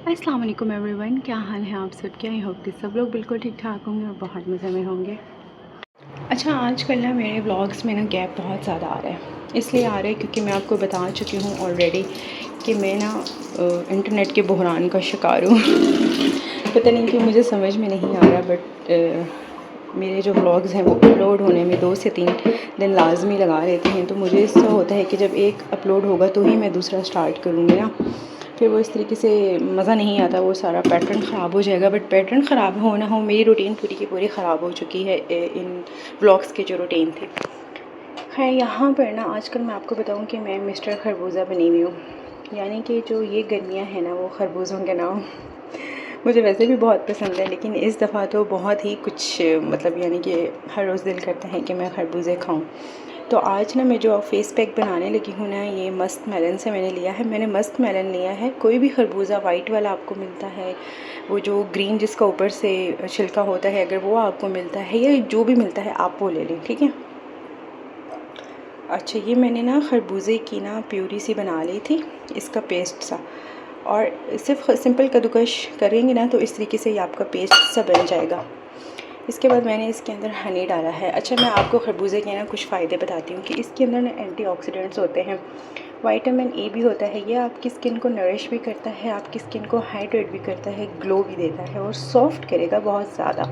अस्सलाम वालेकुम एवरीवन, क्या हाल है आप सबके। आई होप कि सब लोग बिल्कुल ठीक ठाक होंगे और बहुत मज़े में होंगे। अच्छा, आजकल ना मेरे व्लॉग्स में ना गैप बहुत ज़्यादा आ रहा है। इसलिए आ रहा है क्योंकि मैं आपको बता चुकी हूँ ऑलरेडी कि मैं ना इंटरनेट के बहरान का शिकार हूँ। पता नहीं कि मुझे समझ में नहीं आ रहा, बट मेरे जो व्लॉग्स हैं वो अपलोड होने में 2 से 3 दिन लाजमी लगा लेते हैं। तो मुझे इससे होता है कि जब एक अपलोड होगा तो ही मैं दूसरा स्टार्ट करूँगी ना, फिर वो इस तरीके से मज़ा नहीं आता, वो सारा पैटर्न ख़राब हो जाएगा। बट पैटर्न ख़राब हो ना हो, मेरी रूटीन पूरी की पूरी ख़राब हो चुकी है इन व्लॉग्स के जो रूटीन थे। खैर, यहाँ पर ना आजकल मैं आपको बताऊँ कि मैं मिस्टर खरबूजा बनी हुई हूँ। यानी कि जो ये गर्मियाँ हैं ना, वो खरबूजों के नाम मुझे वैसे भी बहुत पसंद है, लेकिन इस दफ़ा तो बहुत ही कुछ मतलब यानी कि हर रोज़ दिल करता है कि मैं खरबूजे खाऊं। तो आज ना मैं जो फेस पैक बनाने लगी हूँ ना, ये मस्क मेलन से मैंने लिया है। मैंने मस्क मेलन लिया है। कोई भी खरबूजा वाइट वाला आपको मिलता है, वो जो ग्रीन जिसका ऊपर से छिलका होता है, अगर वो आपको मिलता है या जो भी मिलता है आप वो ले लें, ठीक है। अच्छा, ये मैंने ना खरबूजे की ना प्यूरी सी बना ली थी, इसका पेस्ट सा। और सिर्फ सिंपल कद्दूकश करेंगे ना तो इस तरीके से ये आपका पेस्ट सा बन जाएगा। इसके बाद मैंने इसके अंदर हनी डाला है। अच्छा, मैं आपको खरबूजे के ना कुछ फ़ायदे बताती हूँ कि इसके अंदर ना एंटीऑक्सीडेंट्स होते हैं, विटामिन ए भी होता है। ये आपकी स्किन को नरिश भी करता है, आपकी स्किन को हाइड्रेट भी करता है, ग्लो भी देता है और सॉफ्ट करेगा बहुत ज़्यादा।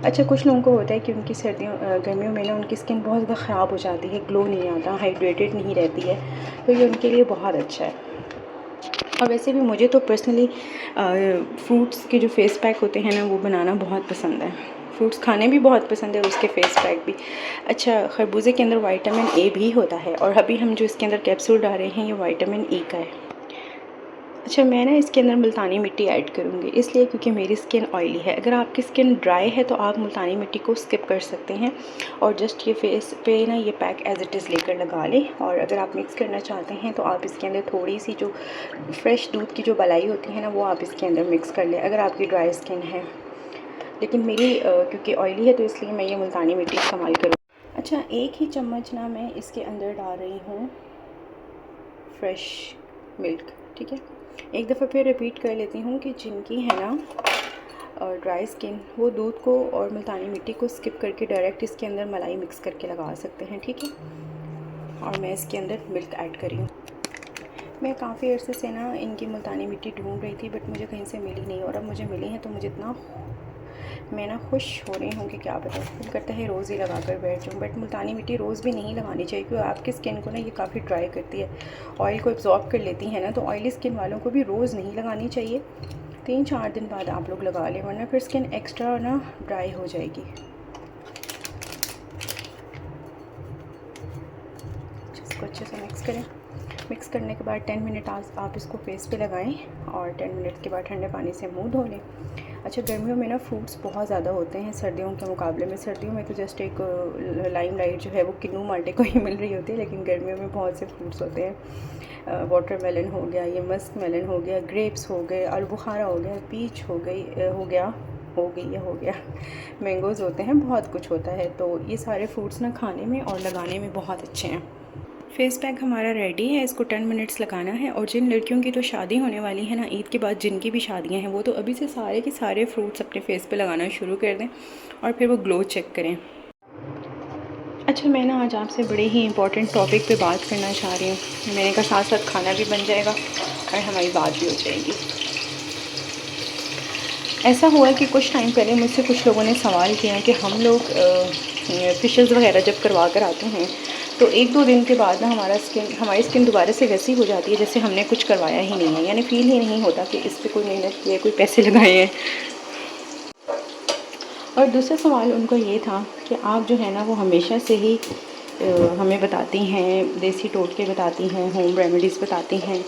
अच्छा, कुछ लोगों को होता है कि उनकी गर्मियों में ना उनकी स्किन बहुत ज़्यादा ख़राब हो जाती है, ग्लो नहीं आता, हाइड्रेटेड नहीं रहती है, तो ये उनके लिए बहुत अच्छा है। और वैसे भी मुझे तो पर्सनली फ्रूट्स के जो फेस पैक होते हैं ना, वो बनाना बहुत पसंद है। फ्रूट्स खाने भी बहुत पसंद है, उसके फेस पैक भी। अच्छा, खरबूजे के अंदर विटामिन ए भी होता है, और अभी हम जो इसके अंदर कैप्सूल डाल रहे हैं ये विटामिन ई का है। अच्छा, मैं ना इसके अंदर मुल्तानी मिट्टी ऐड करूँगी, इसलिए क्योंकि मेरी स्किन ऑयली है। अगर आपकी स्किन ड्राई है तो आप मुल्तानी मिट्टी को स्किप कर सकते हैं और जस्ट ये फेस पे ना ये पैक एज इट इज़ लेकर लगा लें। और अगर आप मिक्स करना चाहते हैं तो आप इसके अंदर थोड़ी सी जो फ्रेश दूध की जो मलाई होती है ना, वो आप इसके अंदर मिक्स कर लें अगर आपकी ड्राई स्किन है। लेकिन मेरी क्योंकि ऑयली है तो इसलिए मैं ये मुल्तानी मिट्टी इस्तेमाल करूँ। अच्छा, 1 ही चम्मच ना मैं इसके अंदर डाल रही हूँ फ्रेश मिल्क, ठीक है। एक दफ़ा फिर रिपीट कर लेती हूँ कि जिनकी है ना और ड्राई स्किन, वो दूध को और मुल्तानी मिट्टी को स्किप करके डायरेक्ट इसके अंदर मलाई मिक्स करके लगा सकते हैं, ठीक है। और मैं इसके अंदर मिल्क ऐड करी हूँ। मैं काफ़ी अर्से से ना इनकी मुल्तानी मिट्टी ढूंढ रही थी, बट मुझे कहीं से मिली नहीं, और अब मुझे मिली है तो मुझे इतना मैं ना खुश हो रही हूँ कि क्या बताऊँ। दिल करता है रोज़ ही लगा कर बैठ जाऊँ, बट मुल्तानी मिट्टी रोज़ भी नहीं लगानी चाहिए क्योंकि आपकी स्किन को ना ये काफ़ी ड्राई करती है, ऑयल को एब्जॉर्ब कर लेती है ना। तो ऑयली स्किन वालों को भी रोज़ नहीं लगानी चाहिए, 3-4 दिन बाद आप लोग लगा लें, वरना फिर स्किन एक्स्ट्रा ना ड्राई हो जाएगी। इसको अच्छे से मिक्स करें। मिक्स करने के बाद 10 मिनट आप इसको फेस पे लगाएं और 10 मिनट के बाद ठंडे पानी से मुंह धो लें। अच्छा, गर्मियों में ना फ्रूट्स बहुत ज़्यादा होते हैं सर्दियों के मुकाबले में। सर्दियों में तो जस्ट एक लाइम लाइट जो है वो किन्नू माल्टे को ही मिल रही होती है, लेकिन गर्मियों में बहुत से फ्रूट्स होते हैं। वाटरमेलन हो गया, ये मस्क मेलन हो गया, ग्रेप्स हो गए, आलूबुखारा हो गया, पीच हो गया मैंगोज़ होते हैं, बहुत कुछ होता है। तो ये सारे फ्रूट्स ना खाने में और लगाने में बहुत अच्छे हैं। फेस पैक हमारा रेडी है, इसको 10 मिनट्स लगाना है। और जिन लड़कियों की तो शादी होने वाली है ना ईद के बाद, जिनकी भी शादियां हैं, वो तो अभी से सारे के सारे फ्रूट्स अपने फेस पे लगाना शुरू कर दें और फिर वो ग्लो चेक करें। अच्छा, मैं ना आज आपसे बड़े ही इंपॉर्टेंट टॉपिक पे बात करना चाह रही हूँ। मैंने कहा साथ साथ खाना भी बन जाएगा और हमारी बात भी हो जाएगी। ऐसा हुआ कि कुछ टाइम पहले मुझसे कुछ लोगों ने सवाल किया कि हम लोग फेशियल्स वगैरह जब करवा कर आते हैं तो 1-2 दिन के बाद ना हमारी स्किन दोबारा से वैसी हो जाती है जैसे हमने कुछ करवाया ही नहीं है, यानी फ़ील ही नहीं होता कि इस पर कोई मेहनत की है, कोई पैसे लगाए हैं। और दूसरा सवाल उनको ये था कि आप जो है ना वो हमेशा से ही हमें बताती हैं, देसी टोटके बताती हैं, होम रेमेडीज़ बताती हैं,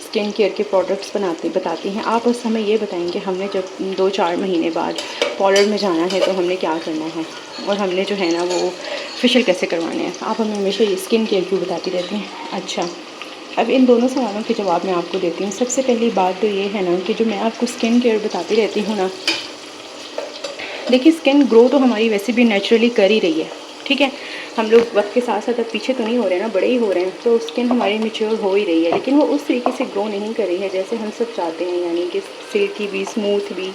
स्किन केयर के प्रोडक्ट्स बताती हैं। आप बस हमें ये बताएंगे हमने जब 2-4 महीने बाद पार्लर में जाना है तो हमने क्या करना है, और हमने जो है ना वो फेशियल कैसे करवाने हैं। आप हमें हमेशा ये स्किन केयर क्यों बताती रहती हैं। अच्छा, अब इन दोनों सवालों के जवाब मैं आपको देती हूँ। सबसे पहली बात तो ये है ना कि जो मैं आपको स्किन केयर बताती रहती हूँ ना, देखिए स्किन ग्रो तो हमारी वैसे भी नेचुरली कर ही रही है, ठीक है, हम लोग वक्त के साथ साथ अब पीछे तो नहीं हो रहे हैं ना, बड़े ही हो रहे हैं, तो स्किन हमारी मेच्योर हो ही रही है, लेकिन वो उस तरीके से ग्रो नहीं कर रही है जैसे हम सब चाहते हैं, यानी कि सिल्की भी, स्मूथ भी,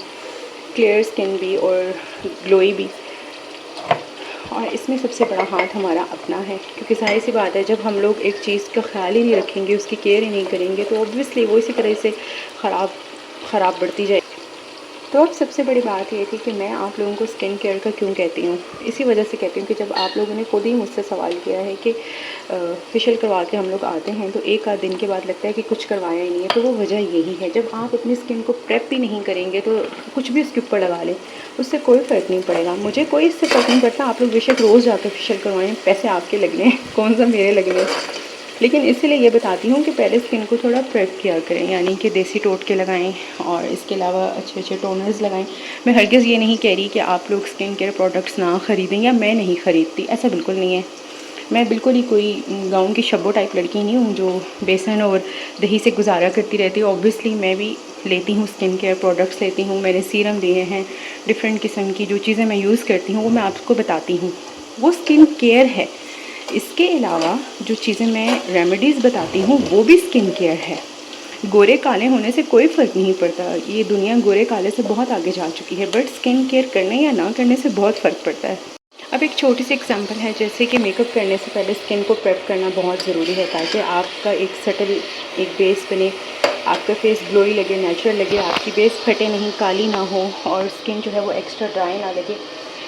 क्लियर स्किन भी और ग्लोई भी। और इसमें सबसे बड़ा हाथ हमारा अपना है, क्योंकि जाहिर सी बात है, जब हम लोग एक चीज़ का ख्याल ही नहीं रखेंगे, उसकी केयर ही नहीं करेंगे, तो ऑब्वियसली वो इसी तरह से ख़राब बढ़ती जाएगी। तो अब सबसे बड़ी बात ये थी कि मैं आप लोगों को स्किन केयर का क्यों कहती हूँ, इसी वजह से कहती हूँ कि जब आप लोगों ने खुद ही मुझसे सवाल किया है कि फेशियल करवा के हम लोग आते हैं तो एक आध दिन के बाद लगता है कि कुछ करवाया ही नहीं है, तो वो वजह यही है। जब आप अपनी स्किन को प्रेप भी नहीं करेंगे तो कुछ भी उसके ऊपर लगा लें, उससे कोई फ़र्क नहीं पड़ेगा। मुझे कोई इससे फ़र्क नहीं पड़ता, आप लोग बेशक रोज़ जाकर फेशियल करवाएँ, पैसे आपके लगने हैं, कौन सा मेरे लगने, लेकिन इसलिए ये बताती हूँ कि पहले स्किन को थोड़ा प्रेप किया करें, यानी कि देसी टोटके लगाएं और इसके अलावा अच्छे अच्छे टोनर्स लगाएं। मैं हरगिज़ ये नहीं कह रही कि आप लोग स्किन केयर प्रोडक्ट्स ना ख़रीदें या मैं नहीं ख़रीदती, ऐसा बिल्कुल नहीं है। मैं बिल्कुल ही कोई गाँव की शब्बो टाइप लड़की नहीं हूँ जो बेसन और दही से गुजारा करती रहती है। ऑब्वियसली मैं भी लेती हूँ स्किन केयर प्रोडक्ट्स लेती हूँ, मैंने सीरम लिए हैं, डिफरेंट किस्म की जो चीज़ें मैं यूज़ करती हूँ वो मैं आपको बताती हूँ, वो स्किन केयर है। इसके अलावा जो चीज़ें मैं रेमेडीज़ बताती हूँ वो भी स्किन केयर है। गोरे काले होने से कोई फ़र्क नहीं पड़ता, ये दुनिया गोरे काले से बहुत आगे जा चुकी है, बट स्किन केयर करने या ना करने से बहुत फ़र्क पड़ता है। अब एक छोटी सी एग्जांपल है, जैसे कि मेकअप करने से पहले स्किन को प्रेप करना बहुत ज़रूरी है ताकि आपका एक सटल एक बेस बने, आपका फेस ग्लोई लगे, नेचुरल लगे, आपकी बेस फटे नहीं, काली ना हो और स्किन जो है वो एक्स्ट्रा ड्राई ना लगे।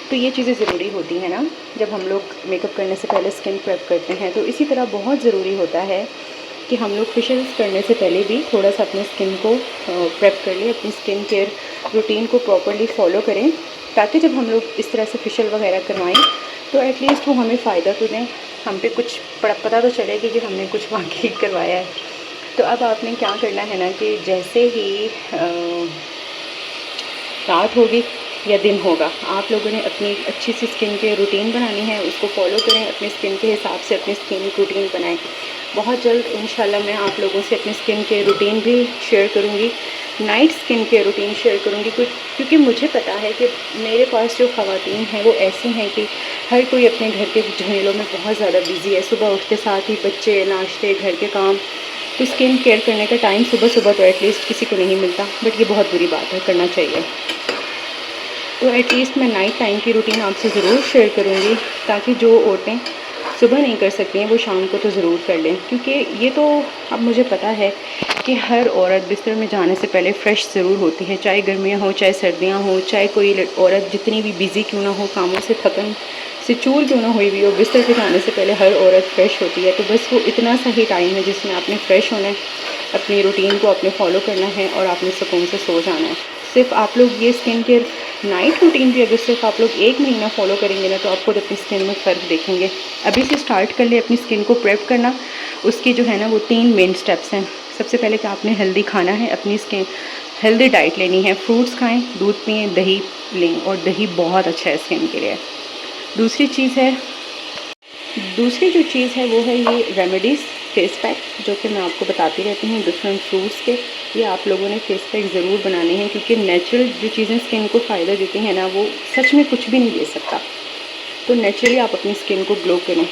तो ये चीज़ें ज़रूरी होती हैं ना जब हम लोग मेकअप करने से पहले स्किन प्रेप करते हैं। तो इसी तरह बहुत ज़रूरी होता है कि हम लोग फेशियल्स करने से पहले भी थोड़ा सा अपने स्किन को प्रेप कर लें, अपनी स्किन केयर रूटीन को प्रॉपर्ली फॉलो करें, ताकि जब हम लोग इस तरह से फेशियल वगैरह करवाएं तो एटलीस्ट वो हमें फ़ायदा तो दें, हम पे कुछ पता तो चलेगी कि हमने कुछ वाकई करवाया है। तो अब आपने क्या करना है ना कि जैसे ही रात होगी या दिन होगा, आप लोगों ने अपनी अच्छी सी स्किन के रूटीन बनानी है, उसको फॉलो करें, अपनी स्किन के हिसाब से अपनी स्किन रूटीन बनाएं। बहुत जल्द इंशाल्लाह मैं आप लोगों से अपनी स्किन के रूटीन भी शेयर करूँगी, नाइट स्किन के रूटीन शेयर करूँगी, क्योंकि मुझे पता है कि मेरे पास जो ख़वातीन हैं वो ऐसी हैं कि हर कोई अपने घर के झमेलों में बहुत ज़्यादा बिज़ी है। सुबह उठते साथ ही बच्चे, नाश्ते, घर के काम, तो स्किन केयर करने का टाइम सुबह सुबह तो एटलीस्ट किसी को नहीं मिलता, बट ये बहुत बुरी बात है, करना चाहिए। तो एटलीस्ट मैं नाइट टाइम की रूटीन आपसे ज़रूर शेयर करूँगी, ताकि जो औरतें सुबह नहीं कर सकती हैं वो शाम को तो ज़रूर कर लें, क्योंकि ये तो अब मुझे पता है कि हर औरत बिस्तर में जाने से पहले फ़्रेश ज़रूर होती है, चाहे गर्मियाँ हो चाहे सर्दियाँ हो, चाहे कोई औरत जितनी भी बिज़ी क्यों ना हो, कामों से थकन से चूर क्यों ना हुई भी हो, बिस्तर पे जाने से पहले हर औरत फ़्रेश होती है। तो बस वो इतना सा ही टाइम है जिसमें आपने फ़्रेश होना है, अपनी रूटीन को आपने फॉलो करना है और आपने सुकून से सो जाना है। सिर्फ आप लोग ये स्किन केयर नाइट रूटीन भी अगर सिर्फ आप लोग 1 महीना फॉलो करेंगे ना, तो आप खुद अपनी स्किन में फ़र्क देखेंगे। अभी से स्टार्ट कर ले अपनी स्किन को प्रेप करना। उसकी जो है ना वो 3 मेन स्टेप्स हैं। सबसे पहले कि आपने हेल्दी खाना है, अपनी स्किन हेल्दी डाइट लेनी है, फ्रूट्स खाएं, दूध पिएं, दही लें, और दही बहुत अच्छा है स्किन के लिए। दूसरी जो चीज़ है वो है ये रेमेडीज़ फेस पैक, जो कि मैं आपको बताती रहती हूँ डिफरेंट फ्रूट्स के। ये आप लोगों ने फेस पैक ज़रूर बनाने हैं, क्योंकि नेचुरल जो चीज़ें स्किन को फ़ायदा देती हैं ना, वो सच में कुछ भी नहीं दे सकता। तो नेचुरली आप अपनी स्किन को ग्लो करें।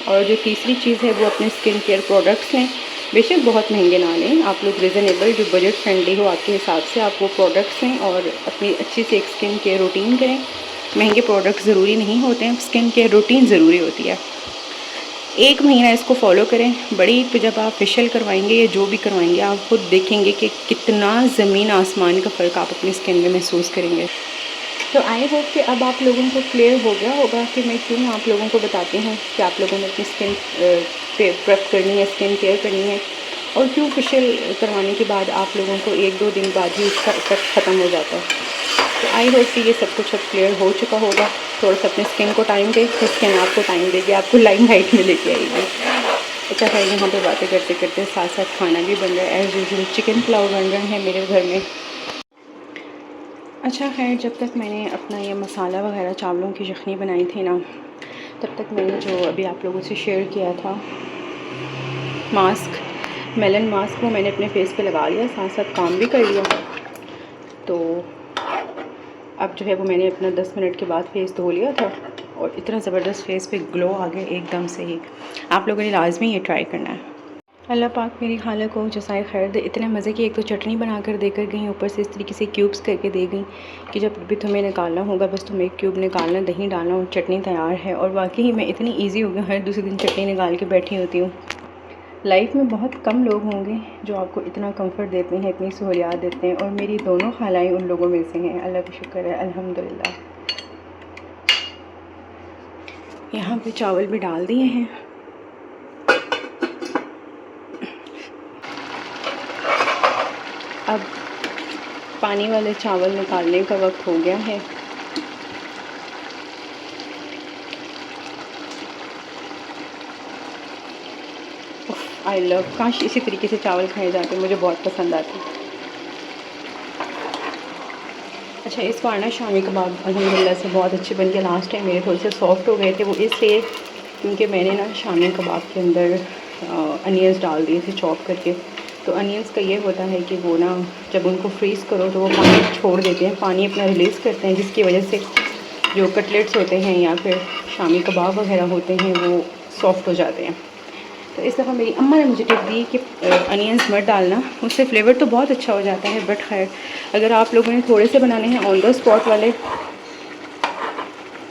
और जो तीसरी चीज़ है वो अपने स्किन केयर प्रोडक्ट्स लें, बेशक बहुत महंगे ना लें, आप लोग रिजनेबल जो बजट फ्रेंडली हो आपके हिसाब से आप वो प्रोडक्ट्स लें और अपनी अच्छी से एक स्किन केयर रूटीन करें। महंगे प्रोडक्ट्स ज़रूरी नहीं होते हैं, स्किन केयर रूटीन ज़रूरी होती है। 1 महीना इसको फॉलो करें। बड़ी ईद पे जब आप फेशियल करवाएंगे या जो भी करवाएंगे, आप खुद देखेंगे कि कितना ज़मीन आसमान का फ़र्क आप अपनी स्किन में महसूस करेंगे। तो आई होप कि अब आप लोगों को क्लियर हो गया होगा कि मैं क्यों आप लोगों को बताती हूँ कि आप लोगों ने अपनी स्किन प्रेप करनी है, स्किन केयर करनी है, और क्यों फेशियल करवाने के बाद आप लोगों को 1-2 दिन बाद ही उसका इफेक्ट ख़त्म हो जाता है। तो आई होप कि ये सब कुछ अब क्लियर हो चुका होगा। थोड़ा सा अपने स्किन को टाइम दें, तो स्किन आपको टाइम देगी, आपको लाइमलाइट में लेके आएगी। अच्छा खैर, यहाँ पे बातें करते करते साथ साथ खाना भी बन रहा है। एज़ यूजुअल चिकन पुलाव बन रहे हैं मेरे घर में। अच्छा खैर, जब तक मैंने अपना ये मसाला वगैरह चावलों की यखनी बनाई थी ना, तब तक मैंने जो अभी आप लोगों से शेयर किया था मास्क, मेलन मास्क, वो मैंने अपने फेस पे लगा लिया, साथ साथ काम भी कर लिया। तो अब जो है वो मैंने अपना 10 मिनट के बाद फेस धो लिया था, और इतना ज़बरदस्त फेस पे ग्लो आ गया एकदम से ही। आप लोगों ने लाजमी ये ट्राई करना है। अल्लाह पाक मेरी खाला को जज़ाए खैर दे। इतने मज़े की एक तो चटनी बना कर देकर गई, ऊपर से इस तरीके से क्यूब्स करके दे गई कि जब भी तुम्हें निकालना होगा बस तुम्हें एक क्यूब निकालना, दही डालना और चटनी तैयार है। और वाकई मैं इतनी ईजी हो गई, हर दूसरे दिन चटनी निकाल के बैठी होती हूँ। लाइफ में बहुत कम लोग होंगे जो आपको इतना कंफर्ट देते हैं, इतनी सहूलियात देते हैं, और मेरी दोनों खालाएँ उन लोगों में से हैं। अल्लाह का शुक्र है, अल्हम्दुलिल्लाह। यहाँ पे चावल भी डाल दिए हैं। अब पानी वाले चावल निकालने का वक्त हो गया है। आई लव, काश इसी तरीके से चावल खाए जाते, मुझे बहुत पसंद आते। अच्छा, इस बार ना शामी कबाब अल्हम्दुलिल्लाह से बहुत अच्छे बन गए। लास्ट टाइम मेरे थोड़े से सॉफ्ट हो गए थे, वो इसलिए क्योंकि मैंने ना शामी कबाब के अंदर अनियंस डाल दिए थे चॉप करके। तो अनियंस का ये होता है कि वो ना जब उनको फ्रीज़ करो तो वो पानी छोड़ देते हैं, पानी अपना रिलीज़ करते हैं, जिसकी वजह से जो कटलेट्स होते हैं या फिर शामी कबाब वगैरह होते हैं वो सॉफ्ट हो जाते हैं। तो इस दफ़ा मेरी अम्मा ने मुझे टिप दी कि अनियंस मत डालना, उससे फ्लेवर तो बहुत अच्छा हो जाता है। बट खैर, अगर आप लोगों ने थोड़े से बनाने हैं ऑन द स्पॉट वाले,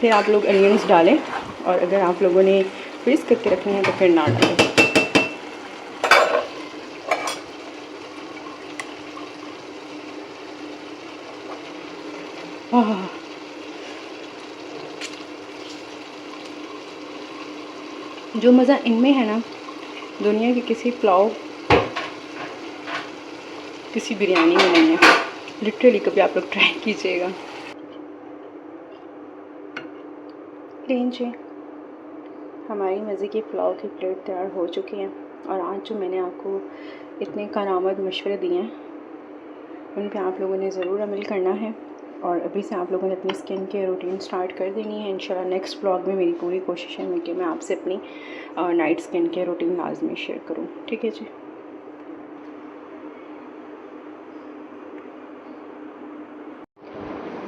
फिर आप लोग अनियंस डालें, और अगर आप लोगों ने फ्रीज़ करके रखने हैं तो फिर ना डालें। जो मज़ा इनमें है ना, दुनिया के किसी पुलाव, किसी बिरयानी में नहीं है। लिटरली कभी आप लोग ट्राई कीजिएगा। लीजिए, हमारी मज़े की पुलाव की प्लेट तैयार हो चुकी है। और आज जो मैंने आपको इतने कारआमद मशवरे दिए हैं, उन पे आप लोगों ने ज़रूर अमल करना है। और अभी से आप लोगों ने अपनी स्किन केयर रूटीन स्टार्ट कर देनी है। इंशाल्लाह नेक्स्ट ब्लॉग में मेरी पूरी कोशिश है कि मैं आपसे अपनी नाइट स्किन केयर रूटीन लाजमी शेयर करूँ। ठीक है जी।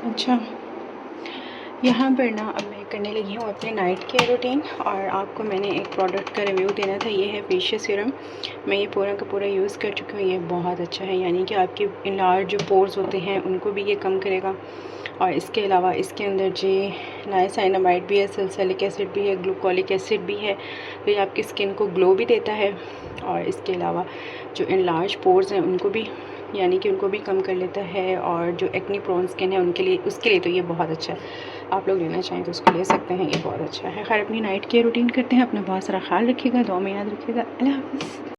अच्छा, यहाँ पर ना अब मैं करने लगी हूँ अपने नाइट केयर रूटीन, और आपको मैंने एक प्रोडक्ट का रिव्यू देना था। ये है फेशियल सीरम। मैं ये पूरा का पूरा यूज़ कर चुकी हूँ। ये बहुत अच्छा है, यानी कि आपके इनलार्ज जो पोर्स होते हैं उनको भी ये कम करेगा। और इसके अलावा इसके अंदर जी नाइसिनामाइड भी है, सैलिसिलिक एसिड भी है, ग्लूकोलिक एसिड भी है। तो ये आपकी स्किन को ग्लो भी देता है, और इसके अलावा जो इनलार्ज पोर्स हैं उनको भी, यानी कि उनको भी कम कर लेता है। और जो एक्ने प्रोन स्किन है उनके लिए, उसके लिए तो ये बहुत अच्छा है। आप लोग लेना चाहें तो उसको ले सकते हैं, ये बहुत अच्छा है। खैर, अपनी नाइट केयर रूटीन करते हैं। अपना बहुत सारा ख्याल रखिएगा, दुआ में याद रखिएगा। अल्लाह हाफ़िज़।